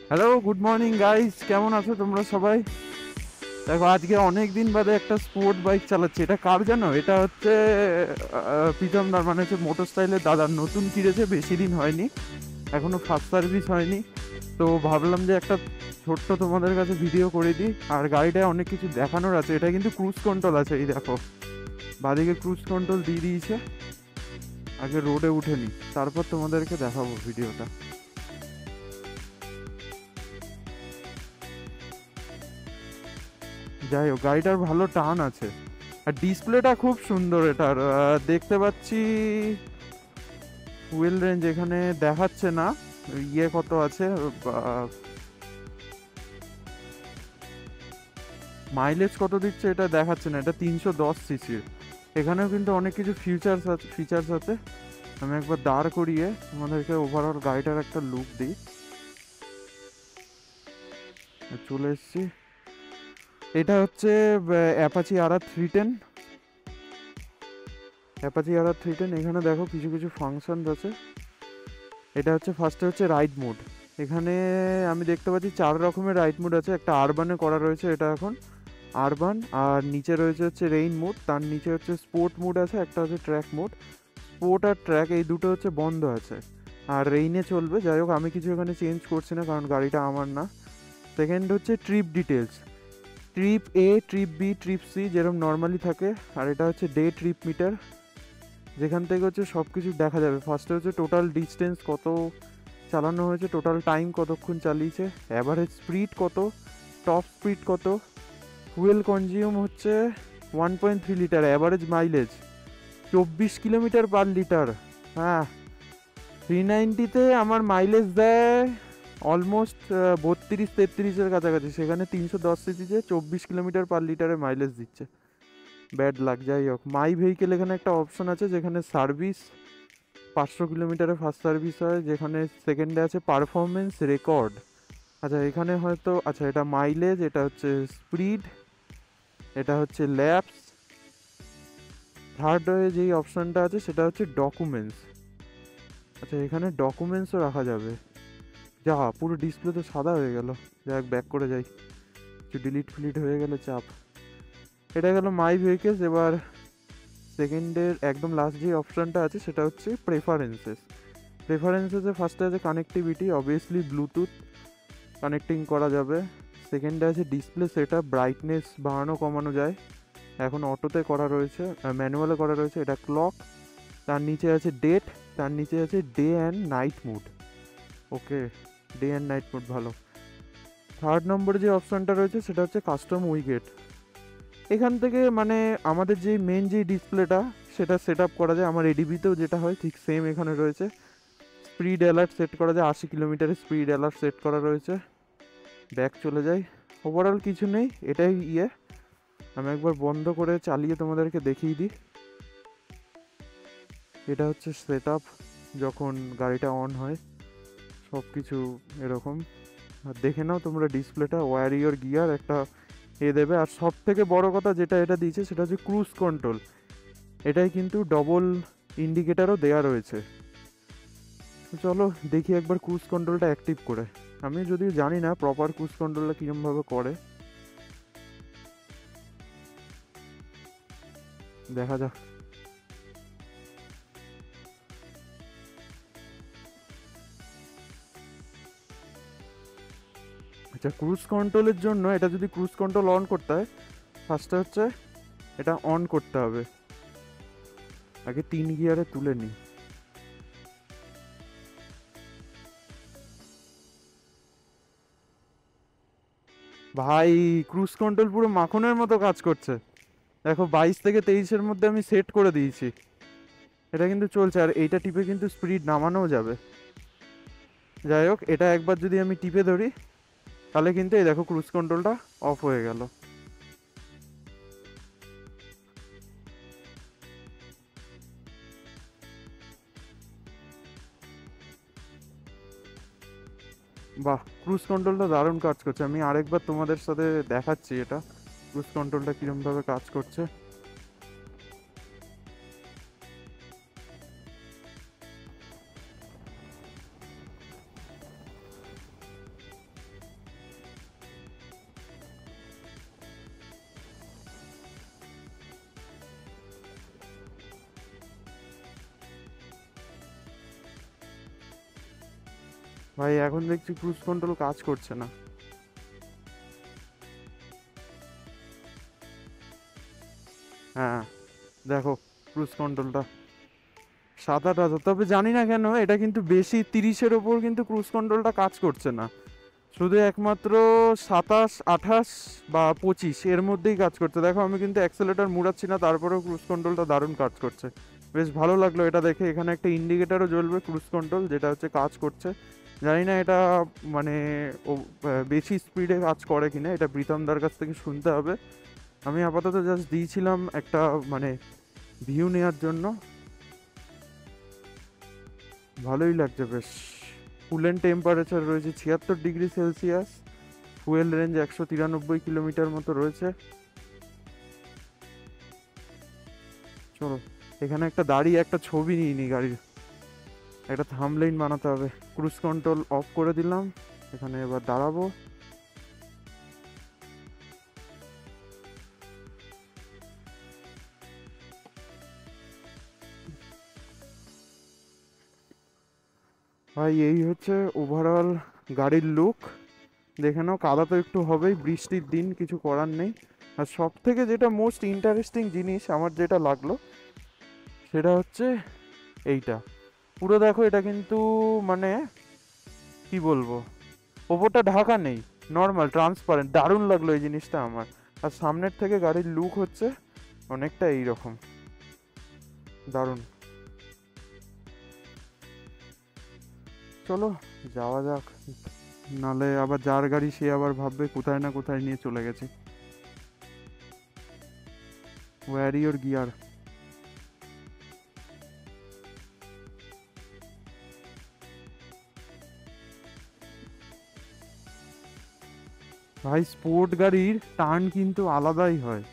Hello, good morning guys, কেমন আছো তোমরা সবাই? দেখো, আজকে অনেক দিন বাদে একটা স্পোর্ট বাইক চালাচ্ছি। এটা কার জানো? এটা হচ্ছে প্রীতমদার, মানে হচ্ছে মোটর স্টাইলের দাদার। নতুন কিনেছে, বেশি দিন হয়নি, এখনো ফার্স্ট সার্ভিস হয়নি। তো ভাবলাম যে একটা ছোট্ট তোমাদের কাছে ভিডিও করে দিই। আর গাড়িটায় অনেক কিছু দেখানোর আছে। এটা কিন্তু ক্রুজ কন্ট্রোল আছে, এই দেখো বাদিকে ক্রুজ কন্ট্রোল দিয়ে দিয়েছে। আগে রোডে উঠে নি, তারপর তোমাদেরকে দেখাবো ভিডিওটা। যাই হোক, গাড়িটার ভালো টান আছে। আর ডিসপ্লেটা খুব সুন্দর এটার, দেখতে পাচ্ছি। ফুয়েল রেঞ্জ এখানে দেখাচ্ছে না, ইয়ে কত আছে, মাইলেজ কত দিচ্ছে এটা দেখাচ্ছে না। এটা 310 সিসির। এখানেও কিন্তু অনেক কিছু ফিচার্স আছে। আমি একবার দাঁড় করিয়ে তোমাদেরকে ওভারঅল গাড়িটার একটা লুক দিই। চলে এসছি। এটা হচ্ছে অ্যাপাচি RR 310। এখানে দেখো কিছু কিছু ফাংশন আছে। এটা হচ্ছে ফার্স্টে হচ্ছে রাইড মোড। এখানে আমি দেখতে পাচ্ছি 4 রকমের রাইড মোড আছে। একটা আরবানে করা রয়েছে, এটা এখন আরবান। আর নিচে রয়েছে হচ্ছে রেইন মোড, তার নিচে হচ্ছে স্পোর্ট মোড আছে, একটা হচ্ছে ট্র্যাক মোড। স্পোর্ট আর ট্র্যাক এই দুটো হচ্ছে বন্ধ আছে, আর রেইনে চলবে। যাই হোক, আমি কিছু এখানে চেঞ্জ করছি না, কারণ গাড়িটা আমার না। সেকেন্ড হচ্ছে trip details. Trip A, trip B, trip C যেরকম নর্মালি থাকে। আর এটা হচ্ছে ডে ট্রিপ মিটার, যেখান থেকে হচ্ছে সব কিছু দেখা যাবে। ফার্স্টে হচ্ছে টোটাল ডিস্টেন্স কত চালানো হয়েছে, টোটাল টাইম কতক্ষণ চালিয়েছে, অ্যাভারেজ স্পিড কত, টপ স্পিড কত, ফুয়েল কনজিউম হচ্ছে 1.3 লিটার, অ্যাভারেজ মাইলেজ 24 কিলোমিটার/লিটার। হ্যাঁ, 390-তে আমার মাইলেজ দেয় অলমোস্ট 32-33-এর কাছাকাছি। সেখানে 310 সিসিতে 24 কিলোমিটার/লিটারে মাইলেজ দিচ্ছে। ব্যাড লাগ। যাই হোক, মাই ভেহিকেল এখানে একটা অপশন আছে, যেখানে সার্ভিস 500 কিলোমিটারে ফার্স্ট সার্ভিস হয়, যেখানে সেকেন্ডে আছে পারফরমেন্স রেকর্ড। আচ্ছা, এখানে হয়তো, আচ্ছা এটা মাইলেজ, এটা হচ্ছে স্পিড, এটা হচ্ছে ল্যাপস। থার্ড যেই অপশানটা আছে সেটা হচ্ছে ডকুমেন্টস। আচ্ছা, এখানে ডকুমেন্টসও রাখা যাবে। যা, পুরো ডিসপ্লে তো সাদা হয়ে গেল। যাক, ব্যাক করে যাই, কিছু ডিলিট ফিলিট হয়ে গেলে চাপ। এটা গেল মাই ভেহিকেলস। এবার সেকেন্ডের একদম লাস্ট যে অপশানটা আছে সেটা হচ্ছে প্রেফারেন্সেসে ফার্স্টে আছে কানেক্টিভিটি, অবভিয়াসলি ব্লুটুথ কানেক্টিং করা যাবে। সেকেন্ডে আছে ডিসপ্লে সেটআপ, ব্রাইটনেস বাড়ানো কমানো যায়। এখন অটোতে করা রয়েছে, ম্যানুয়ালে করা রয়েছে। এটা ক্লক। তার নিচে আছে ডেট, তার নিচে আছে day and night mood. Okay, day and night mood ভালো। থার্ড নম্বরে যে অপশানটা রয়েছে সেটা হচ্ছে কাস্টম উইকেট। এখান থেকে মানে আমাদের যে মেন যে ডিসপ্লেটা সেটা সেট আপ করা যায়। আমার এডিবিতেও যেটা হয় ঠিক সেম এখানে রয়েছে। স্পিড অ্যালার্ট সেট করা যায়, 80 কিলোমিটারের স্পিড অ্যালার্ট সেট করা রয়েছে। ব্যাক চলে যাই। ওভারঅল কিছু নেই, এটাই ইয়ে। আমি একবার বন্ধ করে চালিয়ে তোমাদেরকে দেখিয়ে দিই। এটা হচ্ছে সেট আপ যখন গাড়িটা অন হয়, সব কিছু এরকম। আর দেখে নাও তোমরা ডিসপ্লেটা, ওয়ারিয়র গিয়ার একটা দেবে। আর সব থেকে বড় কথা যেটা এটা দিয়েছে সেটা হচ্ছে ক্রুজ কন্ট্রোল। এটাই কিন্তু ডবল ইন্ডিকেটারও দেওয়া রয়েছে। তো চলো দেখি একবার ক্রুজ কন্ট্রোলটা অ্যাক্টিভ করে। আমি যদিও জানি না প্রপার ক্রুজ কন্ট্রোলটা কীরমভাবে করে, দেখা যাক। আচ্ছা, ক্রুজ কন্ট্রোলের জন্য এটা যদি ক্রুজ কন্ট্রোল অন করতে হয়, ফার্স্টে হচ্ছে এটা অন করতে হবে। আগে 3 গিয়ারে তুলে নিই। ভাই, ক্রুজ কন্ট্রোল পুরো মাখনের মতো কাজ করছে। দেখো, 22 থেকে 23-এর মধ্যে আমি সেট করে দিয়েছি। এটা কিন্তু চলছে, আর এইটা টিপে কিন্তু স্পিড নামানোও যাবে। যাই হোক, এটা একবার যদি আমি টিপে ধরি তাহলে কিন্তু এই দেখো ক্রুজ কন্ট্রোলটা অফ হয়ে গেল। বাহ, ক্রুজ কন্ট্রোলটা দারুণ কাজ করছে। আমি আরেকবার তোমাদের সাথে দেখাচ্ছি এটা ক্রুজ কন্ট্রোলটা কীরমভাবে কাজ করছে। ভাই এখন দেখছি ক্রুজ কন্ট্রোল কাজ করছে না। হ্যাঁ দেখো ক্রুজ কন্ট্রোলটা 7-8 হাজার, তবে জানি না কেন এটা কিন্তু বেশি 30-এর ওপর কিন্তু ক্রুজ কন্ট্রোলটা কাজ করছে না, শুধু একমাত্র 27, 28 বা 25 এর মধ্যেই কাজ করছে। দেখো আমি কিন্তু অ্যাক্সেলেটার মুড়াচ্ছি না, তারপরেও ক্রুজ কন্ট্রোলটা দারুণ কাজ করছে। বেশ ভালো লাগলো এটা দেখে। এখানে একটা ইন্ডিকেটারও জ্বলবে ক্রুজ কন্ট্রোল, যেটা হচ্ছে কাজ করছে। জানি না এটা মানে ও বেশি স্পিডে কাজ করে কিনা, এটা প্রীতমদার কাছ থেকে শুনতে হবে। আমি আপাতত জাস্ট দিয়েছিলাম একটা মানে ভিউ নেওয়ার জন্য। ভালোই লাগছে বেশ। কুলেন্ট টেম্পারেচার রয়েছে 76 degree Celsius, fuel range 193 kilometre মতো রয়েছে। চলো এখানে একটা দাঁড়িয়ে একটা ছবি নিয়ে নি গাড়ির, একটা থাম্বনেইল বানাতে হবে। ক্রুজ কন্ট্রোল অফ করে দিলাম, এখানে এবার দাঁড়াবো। ভাই এই হচ্ছে ওভারঅল গাড়ির লুক। দেখে নাও, কাদা তো একটু হবেই, বৃষ্টির দিন, কিছু করার নেই। আর সব থেকে যেটা মোস্ট ইন্টারেস্টিং জিনিস আমার যেটা লাগলো সেটা হচ্ছে এইটা। পুরো দেখো এটা কিন্তু মানে কি বলবো, ওপরটা ঢাকা নেই, নর্মাল ট্রান্সপারেন্ট। দারুণ লাগলো এই জিনিসটা আমার। আর সামনের থেকে গাড়ির লুক হচ্ছে অনেকটা এইরকম, দারুণ। চলো যাওয়া যাক, নালে আবার যার গাড়ি সে আবার ভাববে কোথায় না কোথায় নিয়ে চলে গেছে। Warrior gear. ভাই স্পোর্ট গাড়ির টার্ন কিন্তু আলাদাই হয়।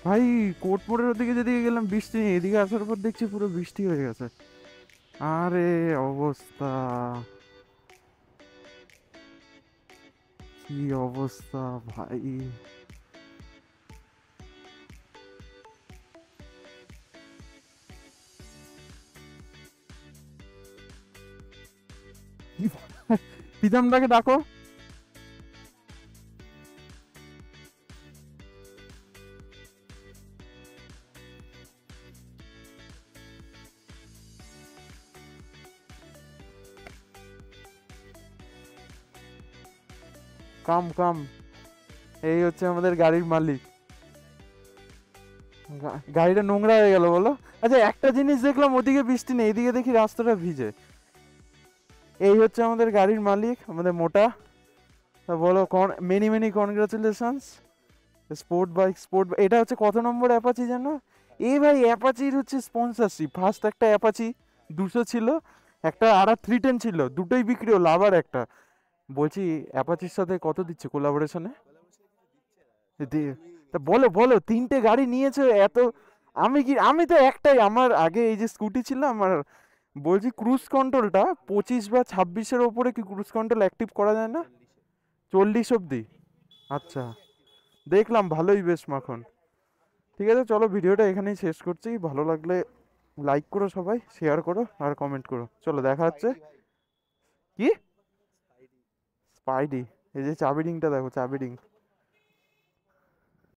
ভাই কোটমোড়ের ওদিকে যেদিকে গেলাম বৃষ্টি নেই, এদিকে আসার পর দেখছি পুরো বৃষ্টি হয়ে গেছে। আরে অবস্থা, কি অবস্থা ভাই। প্রীতমদাকে ডাকো। কাম কাম, এই হচ্ছে আমাদের গাড়ির মালিক। গাড়িটা নোংরা হয়ে গেল বলো। আচ্ছা একটা জিনিস দেখলাম, ওদিকে বৃষ্টি নেই, এদিকে দেখি রাস্তাটা ভিজে। এই হচ্ছে আমাদের গাড়ির মালিক, আমাদের মোটা। তা বলো, many many congratulations. Sport bike, এটা হচ্ছে কত নম্বর অ্যাপাচি জানো? এই ভাই অ্যাপাচির হচ্ছে স্পন্সরশিপ, ফার্স্ট একটা অ্যাপাচি 200 ছিল, একটা আর 310 ছিল, দুটোই বিক্রি হলো, আবার একটা। বলছি অ্যাপাচির সাথে কত দিচ্ছে কোলাবোরেশনে? তা বলো বলো, 3টে গাড়ি নিয়েছো এত। আমি তো একটাই, আমার আগে এই যে স্কুটি ছিল আমার। বলছি ক্রুজ কন্ট্রোলটা 25 বা 26-এর ওপরে কি ক্রুজ কন্ট্রোল অ্যাক্টিভ করা যায় না? 40 অবধি? আচ্ছা, দেখলাম ভালোই বেশ মাখন। ঠিক আছে চলো, ভিডিওটা এখানেই শেষ করছি। ভালো লাগলে লাইক করো, সবাই শেয়ার করো আর কমেন্ট করো। চলো দেখা হচ্ছে। কি স্পাইডি? এই যে চাবি রিংটা দেখো, চাবি রিং।